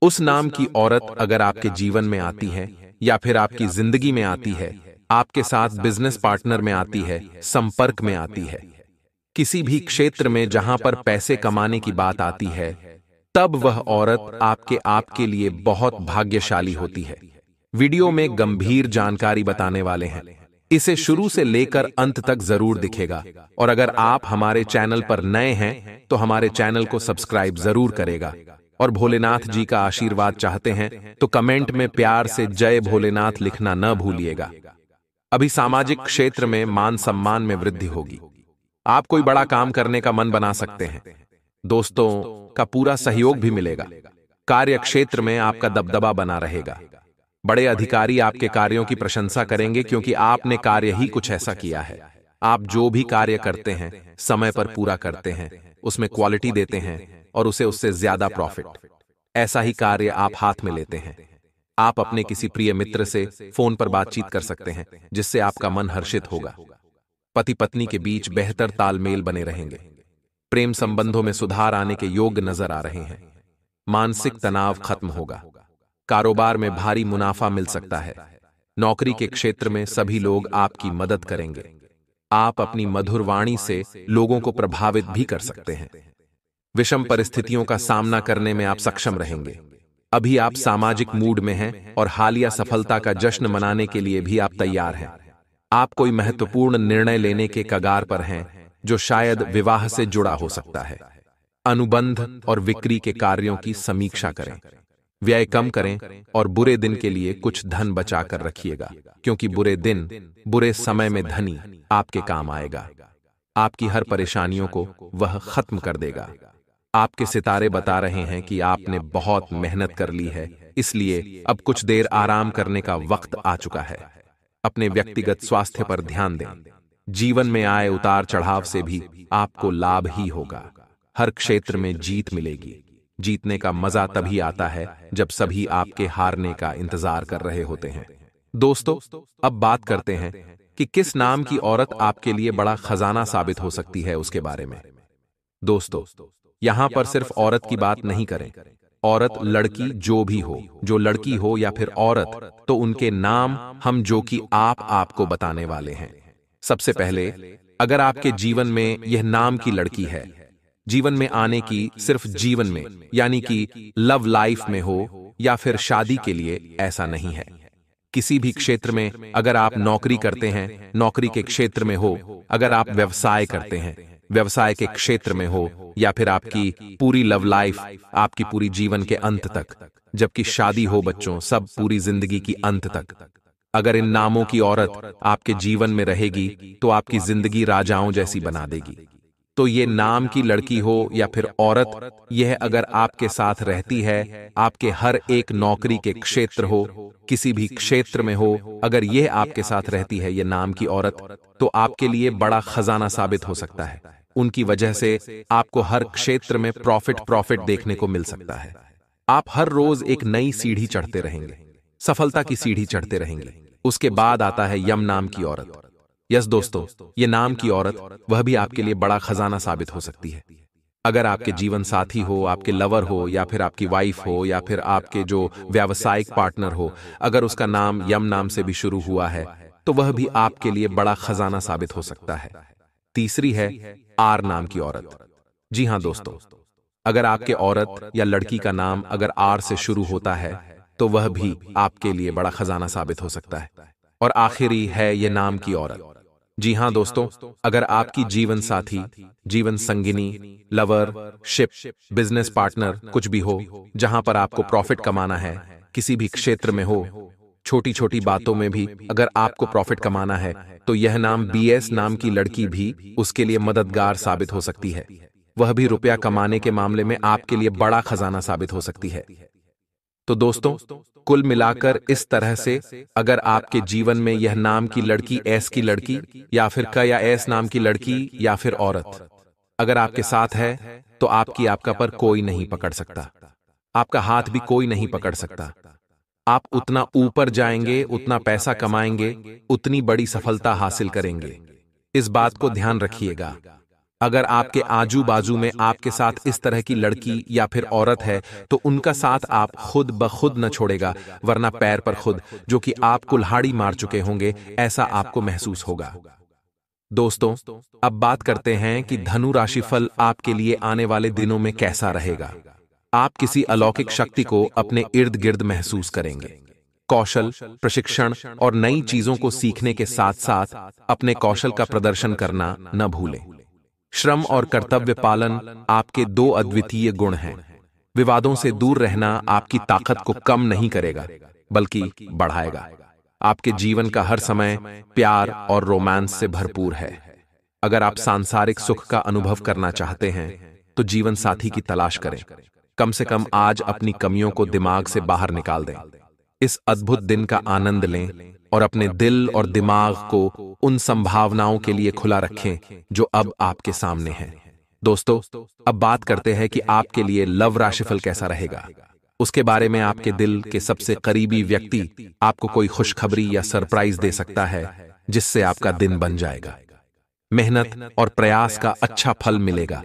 उस नाम की औरत अगर आपके जीवन में आती है या फिर आपकी जिंदगी में आती है, आपके साथ बिजनेस पार्टनर में आती है, संपर्क में आती है, किसी भी क्षेत्र में जहां पर पैसे कमाने की बात आती है, तब वह औरत आपके लिए बहुत भाग्यशाली होती है। वीडियो में गंभीर जानकारी बताने वाले हैं, इसे शुरू से लेकर अंत तक जरूर दिखेगा। और अगर आप हमारे चैनल पर नए हैं तो हमारे चैनल को सब्सक्राइब जरूर करेगा। और भोलेनाथ जी का आशीर्वाद चाहते हैं तो कमेंट में प्यार से जय भोलेनाथ लिखना न भूलिएगा। अभी सामाजिक क्षेत्र में मान सम्मान में वृद्धि होगी। आप कोई बड़ा काम करने का मन बना सकते हैं। दोस्तों का पूरा सहयोग भी मिलेगा। कार्य क्षेत्र में आपका दबदबा बना रहेगा। बड़े अधिकारी आपके कार्यों की प्रशंसा करेंगे क्योंकि आपने कार्य ही कुछ ऐसा किया है। आप जो भी कार्य करते हैं समय पर पूरा करते हैं, उसमें क्वालिटी देते हैं और उससे ज्यादा प्रॉफिट। ऐसा ही कार्य आप हाथ में लेते हैं। आप अपने किसी प्रिय मित्र से फोन पर बातचीत कर सकते हैं जिससे आपका मन हर्षित होगा। पति पत्नी के बीच बेहतर तालमेल बने रहेंगे। प्रेम संबंधों में सुधार आने के योग नजर आ रहे हैं। मानसिक तनाव खत्म होगा। कारोबार में भारी मुनाफा मिल सकता है। नौकरी के क्षेत्र में सभी लोग आपकी मदद करेंगे। आप अपनी मधुर वाणी से लोगों को प्रभावित भी कर सकते हैं। विषम परिस्थितियों का सामना करने में आप सक्षम रहेंगे। अभी आप सामाजिक मूड में हैं और हालिया सफलता का जश्न मनाने के लिए भी आप तैयार हैं। आप कोई महत्वपूर्ण निर्णय लेने के कगार पर हैं जो शायद विवाह से जुड़ा हो सकता है। अनुबंध और बिक्री के कार्यों की समीक्षा करें। व्यय कम करें और बुरे दिन के लिए कुछ धन बचा कर रखिएगा, क्योंकि बुरे दिन, बुरे समय में धनी आपके काम आएगा। आपकी हर परेशानियों को वह खत्म कर देगा। आपके सितारे बता रहे हैं कि आपने बहुत मेहनत कर ली है, इसलिए अब कुछ देर आराम करने का वक्त आ चुका है। अपने व्यक्तिगत स्वास्थ्य पर ध्यान दें। जीवन में आए उतार चढ़ाव से भी आपको लाभ ही होगा। हर क्षेत्र में जीत मिलेगी। जीतने का मजा तभी आता है जब सभी आपके हारने का इंतजार कर रहे होते हैं। दोस्तों, अब बात करते हैं कि किस नाम की औरत आपके लिए बड़ा खजाना साबित हो सकती है उसके बारे में। दोस्तों, यहां पर सिर्फ औरत की बात नहीं करें। औरत, लड़की जो भी हो, जो लड़की हो या फिर औरत, तो उनके नाम हम जो कि आपको बताने वाले हैं। सबसे पहले, अगर आपके जीवन में यह नाम की लड़की है, जीवन में आने की सिर्फ जीवन में यानी कि लव लाइफ में हो या फिर शादी के लिए, ऐसा नहीं है। किसी भी क्षेत्र में अगर आप नौकरी करते हैं, नौकरी के क्षेत्र में हो, अगर आप व्यवसाय करते हैं, व्यवसाय के क्षेत्र में हो, या फिर आपकी पूरी लव लाइफ, आपकी पूरी जीवन के अंत तक, जबकि शादी हो बच्चों, सब पूरी जिंदगी की अंत तक। अगर इन नामों की औरत आपके जीवन में रहेगी तो आपकी जिंदगी राजाओं जैसी बना देगी। तो ये नाम की लड़की हो या फिर औरत, यह अगर आपके साथ रहती है, आपके हर एक नौकरी के क्षेत्र हो, किसी भी क्षेत्र में हो, अगर यह आपके साथ रहती है ये नाम की औरत, तो आपके लिए बड़ा खजाना साबित हो सकता है। उनकी वजह से आपको हर क्षेत्र में प्रॉफिट देखने को मिल सकता है। आप हर रोज एक नई सीढ़ी चढ़ते रहेंगे, सफलता की सीढ़ी चढ़ते रहेंगे। उसके बाद आता है यम नाम की औरत। यस दोस्तों, ये नाम की औरत, वह भी आपके लिए बड़ा खजाना साबित हो सकती है। अगर आपके जीवन साथी हो, आपके लवर हो, या फिर आपकी वाइफ हो, या फिर आपके जो व्यावसायिक पार्टनर हो, अगर उसका नाम यम नाम से भी शुरू हुआ है, तो वह भी आपके लिए बड़ा खजाना साबित हो सकता है। तीसरी है आर नाम की औरत। जी हां दोस्तों, अगर आपके औरत या लड़की का नाम अगर आर से शुरू होता है, तो वह भी आपके लिए बड़ा खजाना साबित हो सकता है। और आखिरी है ये नाम की औरत। जी हां दोस्तों, अगर आपकी जीवन साथी, जीवन संगिनी, लवर, शिप, बिजनेस पार्टनर कुछ भी हो, जहां पर आपको प्रॉफिट कमाना है, किसी भी क्षेत्र में हो, छोटी छोटी बातों में भी अगर आपको प्रॉफिट कमाना है, तो यह नाम बीएस नाम की लड़की भी उसके लिए मददगार साबित हो सकती है। वह भी रुपया कमाने के मामले में आपके लिए बड़ा खजाना साबित हो सकती है। तो दोस्तों, कुल मिलाकर इस तरह से अगर आपके जीवन में यह नाम की लड़की, एस की लड़की, या फिर क या एस नाम की लड़की या फिर औरत अगर आपके साथ है, तो आपका पर कोई नहीं पकड़ सकता। आपका हाथ भी कोई नहीं पकड़ सकता। आप उतना ऊपर जाएंगे, उतना पैसा कमाएंगे, उतनी बड़ी सफलता हासिल करेंगे। इस बात को ध्यान रखिएगा। अगर आपके आजू बाजू में आपके साथ इस तरह की लड़की या फिर औरत है तो उनका साथ आप खुद ब खुद न छोड़ेगा, वरना पैर पर खुद, जो कि आप कुल्हाड़ी मार चुके होंगे, ऐसा आपको महसूस होगा। दोस्तों, अब बात करते हैं कि धनु राशिफल आपके लिए आने वाले दिनों में कैसा रहेगा। आप किसी अलौकिक शक्ति को अपने इर्द गिर्द महसूस करेंगे। कौशल, प्रशिक्षण और नई चीजों को सीखने के साथ साथ अपने कौशल का प्रदर्शन करना न भूलें। श्रम और कर्तव्य पालन आपके दो अद्वितीय गुण हैं। विवादों से दूर रहना आपकी ताकत को कम नहीं करेगा, बल्कि बढ़ाएगा। आपके जीवन का हर समय प्यार और रोमांस से भरपूर है। अगर आप सांसारिक सुख का अनुभव करना चाहते हैं तो जीवन साथी की तलाश करें। कम से कम आज अपनी कमियों को दिमाग से बाहर निकाल दें। इस अद्भुत दिन का आनंद लें और अपने दिल और दिमाग को उन संभावनाओं के लिए खुला रखें जो अब आपके सामने हैं। दोस्तों, अब बात करते हैं कि आपके लिए लव राशिफल कैसा रहेगा। उसके बारे में आपके दिल के सबसे करीबी व्यक्ति आपको कोई खुशखबरी या सरप्राइज दे सकता है, जिससे आपका दिन बन जाएगा। मेहनत और प्रयास का अच्छा फल मिलेगा।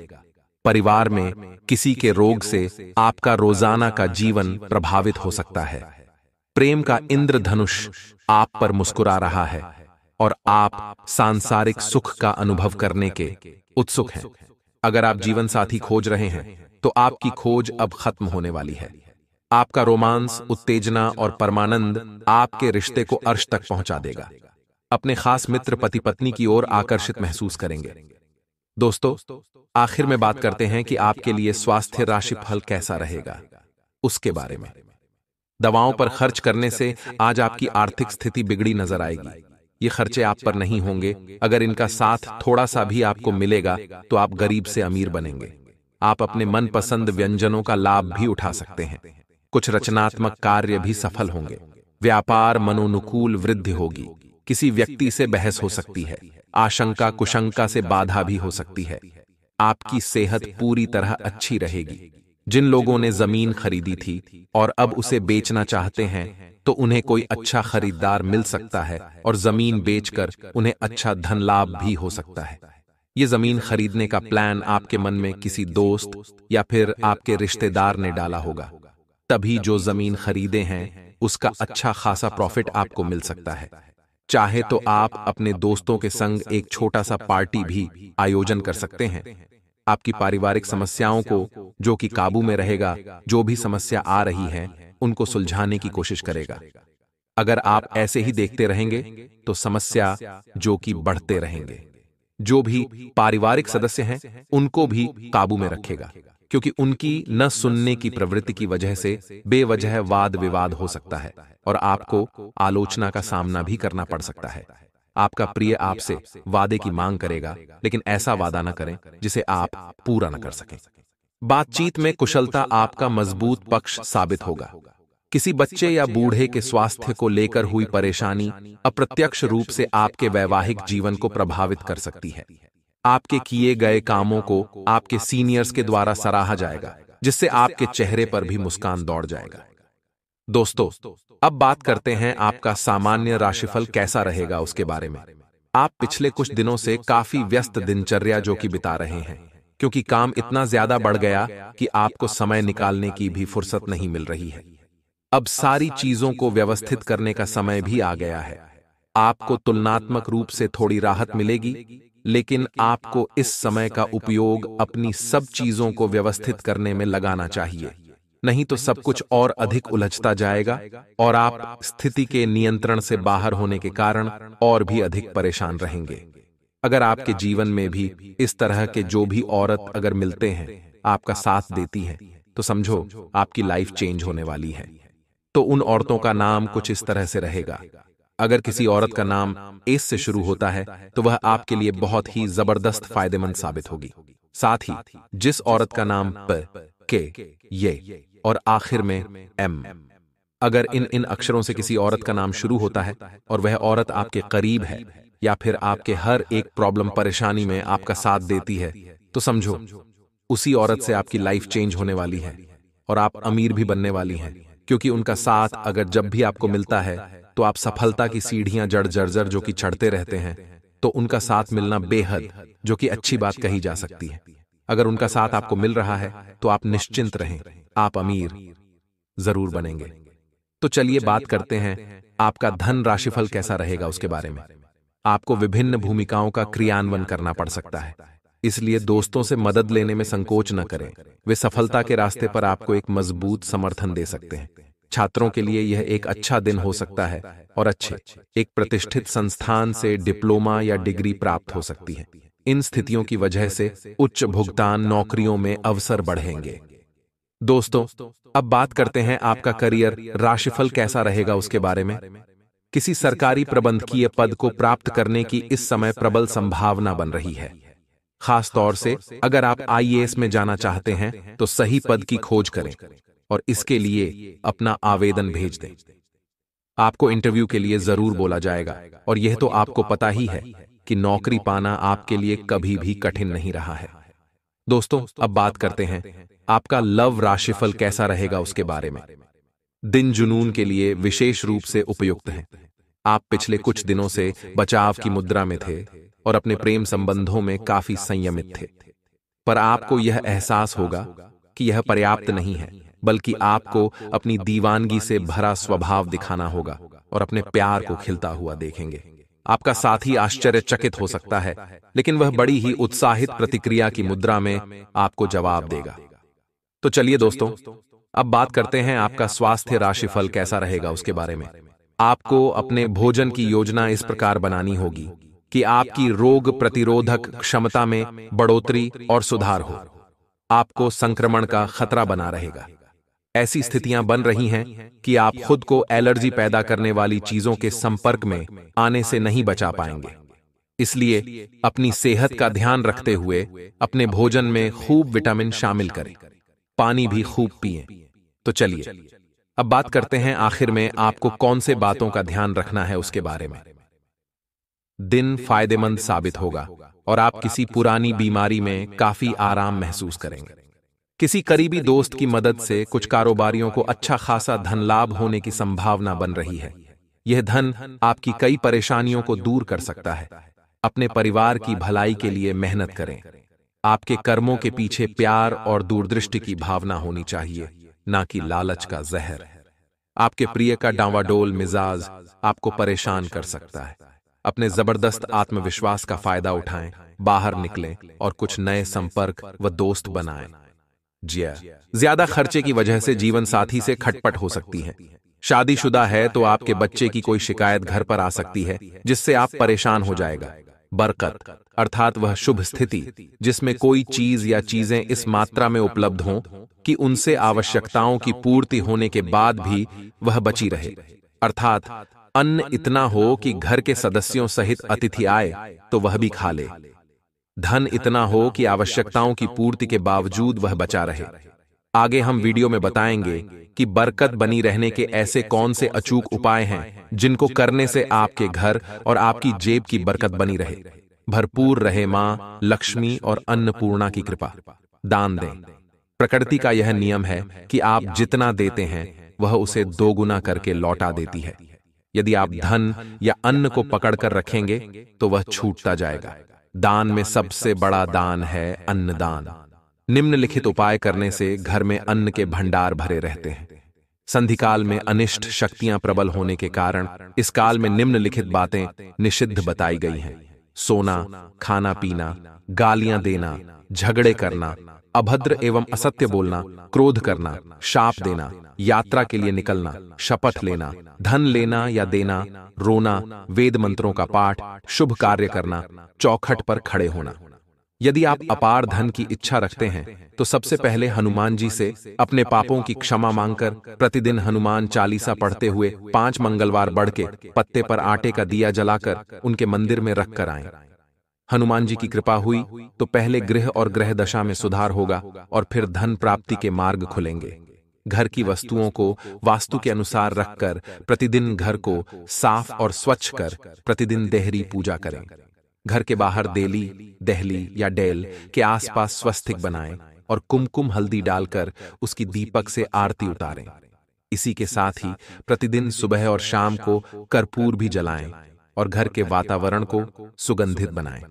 परिवार में किसी के रोग से आपका रोजाना का जीवन प्रभावित हो सकता है। प्रेम का इंद्रधनुष आप पर मुस्कुरा रहा है और आप सांसारिक सुख का अनुभव करने के उत्सुक हैं। अगर आप जीवन साथी खोज रहे हैं तो आपकी खोज अब खत्म होने वाली है। आपका रोमांस, उत्तेजना और परमानंद आपके रिश्ते को अर्श तक पहुंचा देगा। अपने खास मित्र पति पत्नी की ओर आकर्षित महसूस करेंगे। दोस्तों, आखिर में बात करते हैं कि आपके लिए स्वास्थ्य राशिफल कैसा रहेगा। उसके बारे में दवाओं पर खर्च करने से आज आपकी आर्थिक स्थिति बिगड़ी नजर आएगी। ये खर्चे आप पर नहीं होंगे। अगर इनका साथ थोड़ा सा भी आपको मिलेगा तो आप गरीब से अमीर बनेंगे। आप अपने मनपसंद व्यंजनों का लाभ भी उठा सकते हैं। कुछ रचनात्मक कार्य भी सफल होंगे। व्यापार मनोनुकूल वृद्धि होगी। किसी व्यक्ति से बहस हो सकती है। आशंका कुशंका से बाधा भी हो सकती है। आपकी सेहत पूरी तरह अच्छी रहेगी। जिन लोगों ने जमीन खरीदी थी और अब उसे बेचना चाहते हैं तो उन्हें कोई अच्छा खरीदार मिल सकता है और जमीन बेचकर उन्हें अच्छा धन लाभ भी हो सकता है। ये जमीन खरीदने का प्लान आपके मन में किसी दोस्त या फिर आपके रिश्तेदार ने डाला होगा। तभी जो जमीन खरीदे हैं उसका अच्छा खासा प्रॉफिट आपको मिल सकता है। चाहे तो आप अपने दोस्तों के संग एक छोटा सा पार्टी भी आयोजन कर सकते हैं। आपकी पारिवारिक समस्याओं को जो कि काबू में रहेगा, जो भी समस्या आ रही है उनको सुलझाने की कोशिश करेगा। अगर आप ऐसे ही देखते रहेंगे तो समस्या जो कि बढ़ते रहेंगे। जो भी पारिवारिक सदस्य हैं उनको भी काबू में रखेगा, क्योंकि उनकी न सुनने की प्रवृत्ति की वजह से बेवजह वाद विवाद हो सकता है और आपको आलोचना का सामना भी करना पड़ सकता है। आपका प्रिय आपसे वादे की मांग करेगा, लेकिन ऐसा वादा न करें जिसे आप पूरा न कर सकें। बातचीत में कुशलता आपका मजबूत पक्ष साबित होगा। किसी बच्चे या बूढ़े के स्वास्थ्य को लेकर हुई परेशानी अप्रत्यक्ष रूप से आपके वैवाहिक जीवन को प्रभावित कर सकती है। आपके किए गए कामों को आपके सीनियर्स के द्वारा सराहा जाएगा, जिससे आपके चेहरे पर भी मुस्कान दौड़ जाएगा। दोस्तों, अब बात करते हैं आपका सामान्य राशिफल कैसा रहेगा उसके बारे में। आप पिछले कुछ दिनों से काफी व्यस्त दिनचर्या जो कि बिता रहे हैं, क्योंकि काम इतना ज्यादा बढ़ गया कि आपको समय निकालने की भी फुर्सत नहीं मिल रही है। अब सारी चीजों को व्यवस्थित करने का समय भी आ गया है। आपको तुलनात्मक रूप से थोड़ी राहत मिलेगी, लेकिन आपको इस समय का उपयोग अपनी सब चीजों को व्यवस्थित करने में लगाना चाहिए, नहीं तो सब कुछ और अधिक उलझता जाएगा और आप स्थिति के नियंत्रण से बाहर होने के कारण और भी अधिक परेशान रहेंगे। अगर आपके जीवन में भी इस तरह के जो भी औरत अगर मिलते हैं, आपका साथ देती हैं, तो समझो आपकी लाइफ चेंज होने वाली है। तो उन औरतों का नाम कुछ इस तरह से रहेगा। अगर किसी औरत का नाम एस से शुरू होता है तो वह आपके लिए बहुत ही जबरदस्त फायदेमंद साबित होगी। साथ ही जिस औरत का नाम प, के, ये और आखिर में एम, अगर इन अक्षरों से किसी औरत का नाम शुरू होता है और वह औरत आपके करीब है या फिर आपके हर एक प्रॉब्लम परेशानी में आपका साथ देती है, तो समझो उसी औरत से आपकी लाइफ चेंज होने वाली है और आप अमीर भी बनने वाली हैं, क्योंकि उनका साथ अगर जब भी आपको मिलता है तो आप सफलता की सीढ़ियां जड़ जर्जर जो कि चढ़ते रहते हैं, तो उनका साथ मिलना बेहद, जो कि अच्छी बात कही जा सकती है। अगर उनका साथ आपको मिल रहा है तो आप निश्चिंत रहें, आप अमीर जरूर बनेंगे। तो चलिए बात करते हैं आपका धन राशिफल कैसा रहेगा उसके बारे में। आपको विभिन्न भूमिकाओं का क्रियान्वयन करना पड़ सकता है, इसलिए दोस्तों से मदद लेने में संकोच न करें। वे सफलता के रास्ते पर आपको एक मजबूत समर्थन दे सकते हैं। छात्रों के लिए यह एक अच्छा दिन हो सकता है और अच्छे एक प्रतिष्ठित संस्थान से डिप्लोमा या डिग्री प्राप्त हो सकती है। इन स्थितियों की वजह से उच्च भुगतान नौकरियों में अवसर बढ़ेंगे। दोस्तों, अब बात करते हैं आपका करियर राशिफल कैसा रहेगा उसके बारे में। किसी सरकारी प्रबंधकीय पद को प्राप्त करने की इस समय प्रबल संभावना बन रही है। खास तौर से अगर आप आईएएस में जाना चाहते हैं तो सही पद की खोज करें और इसके लिए अपना आवेदन भेज दें। आपको इंटरव्यू के लिए जरूर बोला जाएगा और यह तो आपको पता ही है कि नौकरी पाना आपके लिए कभी भी कठिन नहीं रहा है। दोस्तों, अब बात करते हैं आपका लव राशिफल कैसा रहेगा उसके बारे में। दिन जुनून के लिए विशेष रूप से उपयुक्त हैं। आप पिछले कुछ दिनों से बचाव की मुद्रा में थे और अपने प्रेम संबंधों में काफी संयमित थे, पर आपको यह एहसास होगा कि यह पर्याप्त नहीं है, बल्कि आपको अपनी दीवानगी से भरा स्वभाव दिखाना होगा और अपने प्यार को खिलता हुआ देखेंगे। आपका साथी आश्चर्यचकित हो सकता है, लेकिन वह बड़ी ही उत्साहित प्रतिक्रिया की मुद्रा में आपको जवाब देगा। तो चलिए दोस्तों, अब बात करते हैं आपका स्वास्थ्य राशिफल कैसा रहेगा उसके बारे में। आपको अपने भोजन की योजना इस प्रकार बनानी होगी कि आपकी रोग प्रतिरोधक क्षमता में बढ़ोतरी और सुधार हो। आपको संक्रमण का खतरा बना रहेगा। ऐसी स्थितियां बन रही हैं कि आप खुद को एलर्जी पैदा करने वाली चीजों के संपर्क में आने से नहीं बचा पाएंगे। इसलिए अपनी सेहत का ध्यान रखते हुए अपने भोजन में खूब विटामिन शामिल करें, पानी भी खूब पिएं। तो चलिए अब बात करते हैं आखिर में आपको कौन से बातों का ध्यान रखना है उसके बारे में। दिन फायदेमंद साबित होगा और आप किसी पुरानी बीमारी में काफी आराम महसूस करेंगे। किसी करीबी दोस्त की मदद से कुछ कारोबारियों को अच्छा खासा धन लाभ होने की संभावना बन रही है। यह धन आपकी कई परेशानियों को दूर कर सकता है। अपने परिवार की भलाई के लिए मेहनत करें। आपके कर्मों के पीछे प्यार और दूरदृष्टि की भावना होनी चाहिए, ना कि लालच का जहर। आपके प्रिय का डांवाडोल मिजाज आपको परेशान कर सकता है। अपने जबरदस्त आत्मविश्वास का फायदा उठाएं, बाहर निकलें और कुछ नए संपर्क व दोस्त बनाएं। ज्यादा खर्चे की वजह से जीवन साथी से खटपट हो सकती है। शादीशुदा है तो आपके बच्चे की कोई शिकायत घर पर आ सकती है जिससे आप परेशान हो जाएगा। बरकत अर्थात वह शुभ स्थिति जिसमें कोई चीज या चीजें इस मात्रा में उपलब्ध हों कि उनसे आवश्यकताओं की पूर्ति होने के बाद भी वह बची रहे, अर्थात अन्न इतना हो कि घर के सदस्यों सहित अतिथि आए तो वह भी खा ले। धन इतना हो कि आवश्यकताओं की पूर्ति के बावजूद वह बचा रहे। आगे हम वीडियो में बताएंगे कि बरकत बनी रहने के ऐसे कौन से अचूक उपाय हैं जिनको करने से आपके घर और आपकी जेब की बरकत बनी रहे। भरपूर रहे मां लक्ष्मी और अन्नपूर्णा की कृपा। दान दें। प्रकृति का यह नियम है कि आप जितना देते हैं वह उसे दोगुना करके लौटा देती है। यदि आप धन या अन्न को पकड़कर रखेंगे तो वह छूटता जाएगा। दान में सबसे बड़ा दान है अन्नदान। निम्नलिखित उपाय करने से घर में अन्न के भंडार भरे रहते हैं। संधिकाल में अनिष्ट शक्तियां प्रबल होने के कारण इस काल में निम्नलिखित बातें निषिद्ध बताई गई हैं: सोना, खाना पीना, गालियां देना, झगड़े करना, अभद्र एवं असत्य बोलना, क्रोध करना, शाप देना, यात्रा के लिए निकलना, शपथ लेना, धन लेना या देना, रोना, वेद मंत्रों का पाठ, शुभ कार्य करना, चौखट पर खड़े होना। यदि आप अपार धन की इच्छा रखते हैं तो सबसे पहले हनुमान जी से अपने पापों की क्षमा मांगकर प्रतिदिन हनुमान चालीसा पढ़ते हुए 5 मंगलवार बढ़ के पत्ते पर आटे का दिया जलाकर उनके मंदिर में रख कर आएं। हनुमान जी की कृपा हुई तो पहले गृह और ग्रह दशा में सुधार होगा और फिर धन प्राप्ति के मार्ग खुलेंगे। घर की वस्तुओं को वास्तु के अनुसार रखकर प्रतिदिन घर को साफ और स्वच्छ कर प्रतिदिन देहरी पूजा करें। घर के बाहर देली, दहली या डेल के आसपास स्वस्तिक बनाएं और कुमकुम हल्दी डालकर उसकी दीपक से आरती उतारें। इसी के साथ ही प्रतिदिन सुबह और शाम को कर्पूर भी जलाएं। और घर के वातावरण को सुगंधित बनाएं।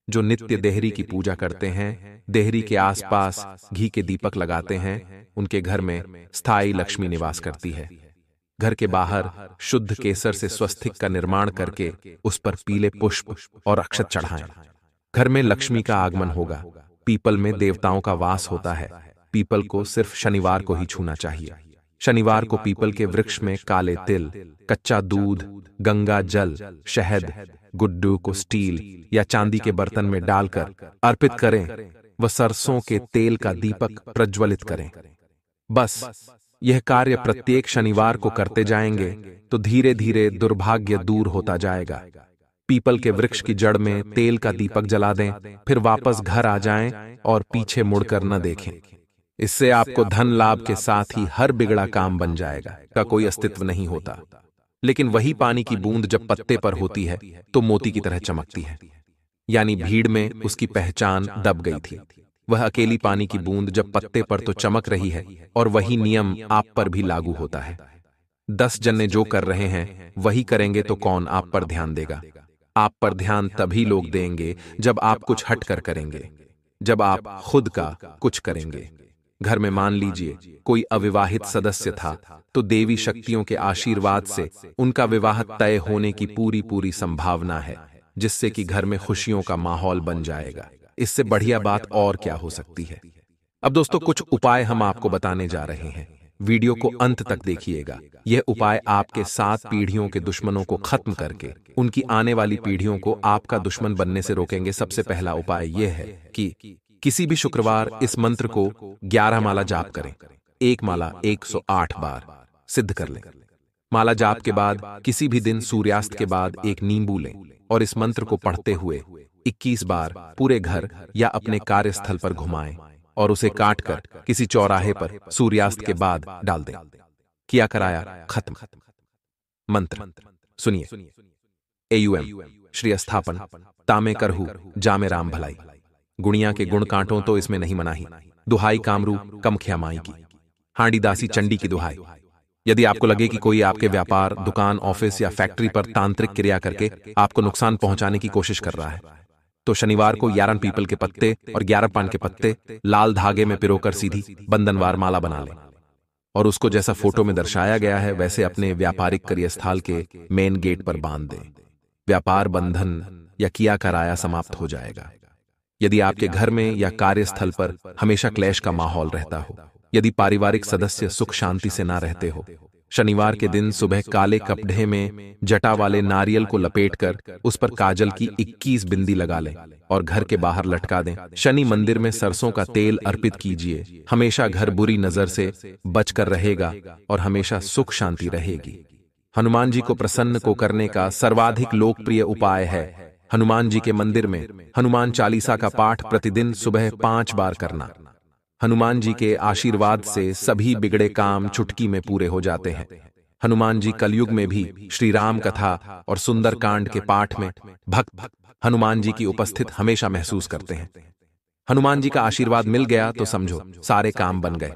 जो नित्य देहरी की पूजा करते हैं, देहरी के आसपास घी के दीपक लगाते हैं, उनके घर में स्थायी लक्ष्मी निवास करती है। घर के बाहर शुद्ध केसर से स्वस्तिक का निर्माण करके उस पर पीले पुष्प और अक्षत चढ़ाएं। घर में लक्ष्मी का आगमन होगा। पीपल में देवताओं का वास होता है। पीपल को सिर्फ शनिवार को ही छूना चाहिए। शनिवार को पीपल के वृक्ष में काले तिल, कच्चा दूध, गंगा जल, शहद, गुड्डू को स्टील या चांदी के बर्तन में डालकर अर्पित करें व सरसों के तेल का दीपक प्रज्वलित करें। बस यह कार्य प्रत्येक शनिवार को करते जाएंगे तो धीरे धीरे दुर्भाग्य दूर होता जाएगा। पीपल के वृक्ष की जड़ में तेल का दीपक जला दें, फिर वापस घर आ जाएं और पीछे मुड़कर न देखें। इससे आपको धन लाभ के साथ ही हर बिगड़ा काम बन जाएगा का कोई अस्तित्व नहीं होता। लेकिन वही पानी की बूंद जब पत्ते पर होती है तो मोती की तरह चमकती है। यानी भीड़ में उसकी पहचान दब गई थी। वह अकेली पानी की बूंद जब पत्ते पर तो चमक रही है, और वही नियम आप पर भी लागू होता है। 10 जने जो कर रहे हैं वही करेंगे तो कौन आप पर ध्यान देगा? आप पर ध्यान तभी लोग देंगे जब आप कुछ हटकर करेंगे, जब आप खुद का कुछ करेंगे। घर में मान लीजिए कोई अविवाहित सदस्य था, तो देवी शक्तियों के आशीर्वाद से उनका विवाह तय होने की पूरी संभावना है, जिससे कि घर में खुशियों का माहौल बन जाएगा। इससे बढ़िया बात और क्या हो सकती है? अब दोस्तों, कुछ उपाय हम आपको बताने जा रहे हैं। वीडियो को अंत तक देखिएगा। यह उपाय आपके 7 पीढ़ियों के दुश्मनों को खत्म करके उनकी आने वाली पीढ़ियों को आपका दुश्मन बनने से रोकेंगे। सबसे पहला उपाय यह है कि किसी भी शुक्रवार इस मंत्र को 11 माला जाप करें। एक माला 108 बार सिद्ध कर लें। माला जाप के बाद किसी भी दिन सूर्यास्त के बाद एक नींबू लें और इस मंत्र को पढ़ते हुए 21 बार पूरे घर या अपने कार्यस्थल पर घुमाएं और उसे काटकर किसी चौराहे पर सूर्यास्त के बाद डाल दें। किया कराया खत्म। मंत्र सुनिए। AUM श्री स्थापन तामे करहु जामे राम भलाई। गुणिया के गुण कांटों तो इसमें नहीं मनाही। दुहाई कामरू कमख्या माई की। हांडी दासी चंडी की दुहाई। यदि आपको लगे कि कोई आपके व्यापार, दुकान, ऑफिस या फैक्ट्री पर तांत्रिक क्रिया करके आपको नुकसान पहुंचाने की कोशिश कर रहा है, तो शनिवार को 11 पीपल के पत्ते और 11 पान के पत्ते लाल धागे में पिरोकर सीधी बंधनवार माला बना लें और उसको जैसा फोटो में दर्शाया गया है वैसे अपने व्यापारिक कार्यस्थल के मेन गेट पर बांध दें। व्यापार बंधन या किया कराया समाप्त हो जाएगा। यदि आपके घर में या कार्यस्थल पर हमेशा क्लेश का माहौल रहता हो, यदि पारिवारिक सदस्य सुख शांति से ना रहते हो, शनिवार के दिन सुबह काले कपड़े में जटा वाले नारियल को लपेटकर उस पर काजल की 21 बिंदी लगा लें और घर के बाहर लटका दें। शनि मंदिर में सरसों का तेल अर्पित कीजिए। हमेशा घर बुरी नजर से बचकर रहेगा और हमेशा सुख शांति रहेगी। हनुमान जी को प्रसन्न को करने का सर्वाधिक लोकप्रिय उपाय है हनुमान जी के मंदिर में हनुमान चालीसा का पाठ प्रतिदिन सुबह 5 बार करना। हनुमान जी के आशीर्वाद से सभी बिगड़े काम चुटकी में पूरे हो जाते हैं। हनुमान जी कलयुग में भी श्री राम कथा और सुंदर कांड के पाठ में भक्त हनुमान जी की उपस्थित हमेशा महसूस करते हैं। हनुमान जी का आशीर्वाद मिल गया तो समझो सारे काम बन गए।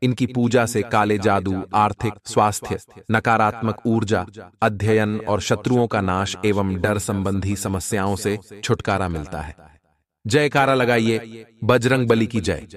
इनकी पूजा से काले जादू, आर्थिक, स्वास्थ्य, नकारात्मक ऊर्जा, अध्ययन और शत्रुओं का नाश एवं डर संबंधी समस्याओं से छुटकारा मिलता है। जयकारा लगाइए बजरंग बली की जय।